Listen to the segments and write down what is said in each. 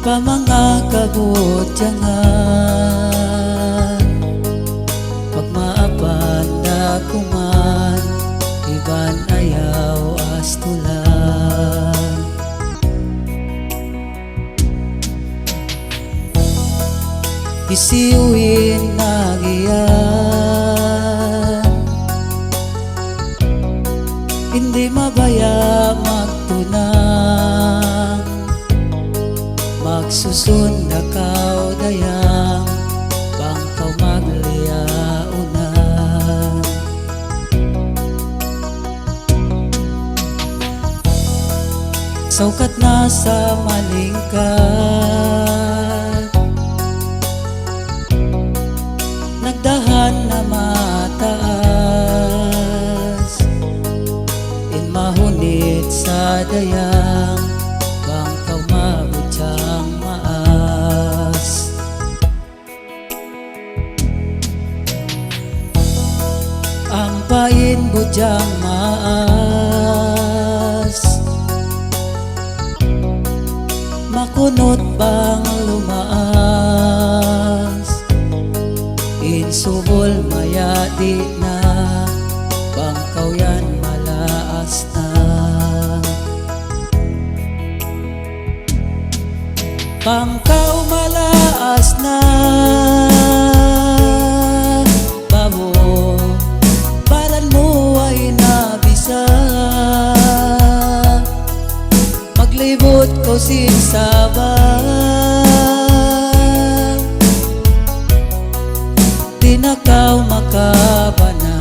pa mga kabutyangan, pag maapan na kuman, iban ayaw astulan. Isiuin na giyan, hindi mabaya magtunang, magsusun na kaudayang, bangkaw magliaunan. Saukat na sa malingkat, nagdahan na mataas, inmahunit sa dayang, bangkaw mabutyang maas. Ang pain budyang maas, makunot bang lumaas, insubol maya di na, bangkaw yan malaas na. Bangkaw malaas na, babo, balan mo ay nabisa, maglibot ko sinsaba, di na kaw makabana.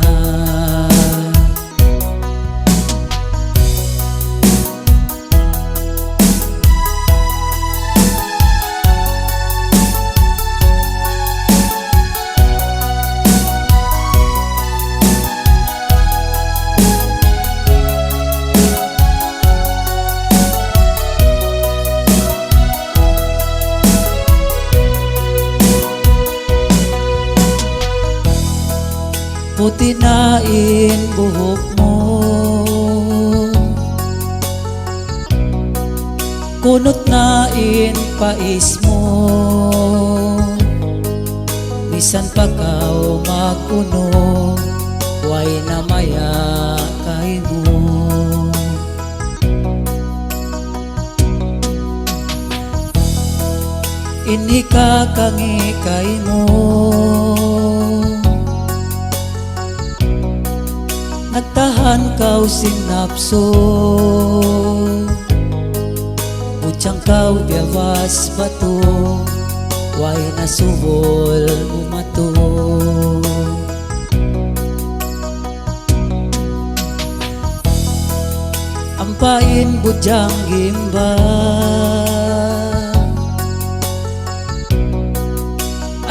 Puti na buhok mo, kunot na pais mo, bisan pa kaw magkuno, way na maya kay mo. Inika kangi kay mo, nagtahan kaw sinapso, butyang kaw biyawas bato, way nasubol umato. Ampain budyang gimba,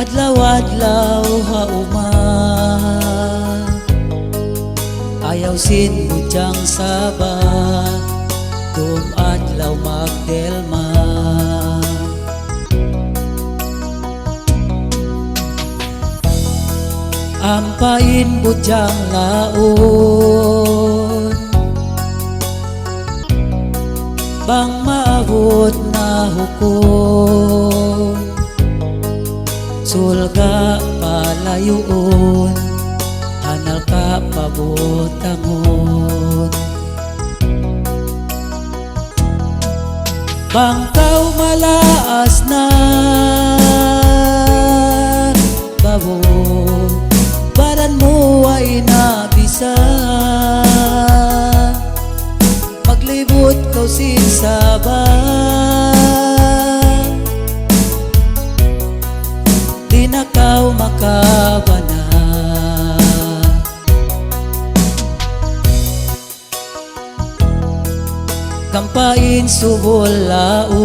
adlaw-adlaw hauman, ayaw sin budyang saba, adlaw magdelma. Ampain budyang laon, bang maabot na hukom, sulga palayoon, hanal ka pabutangon. Bangkaw malaas na, babo, balan mo ay nabisa, maglibot ko sinsaba, di na kaw makabana. Kampain subol laon,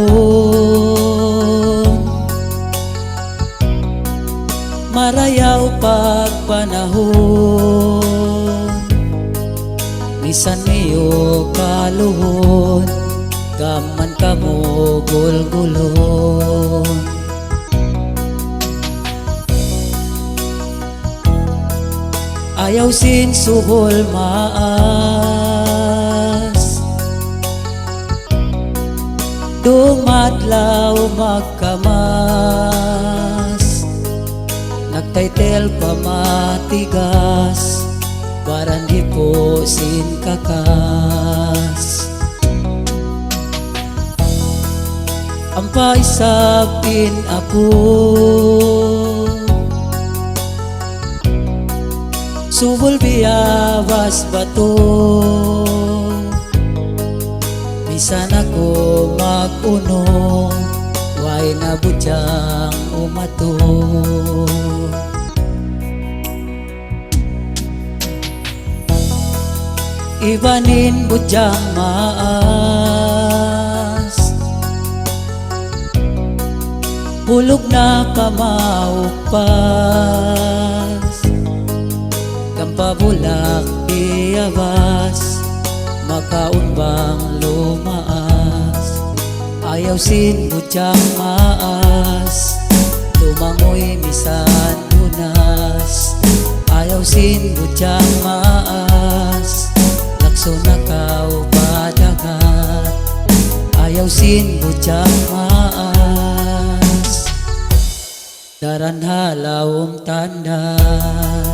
marayaw pagpanahon, bisan niyo kaluhon, gaman ka mo gulgulon. Ayaw sin subol maas, Dumadlaw magkamas, nagtaytel pa matigas, parang di po sin kakas. Ampay sapin ako, subol biyabas bato, bisan ako mag-uno, way na budyang umato. Ibanin budyang maas, hulog na pamaupas, kampabulak biyabas, makaunbang lumaas. Ayaw sin budyang maas, tumangoy misan unas. Ayaw sin budyang maas, lakso nakaw padagat. Ayaw sin budyang maas, daran halawong tandas.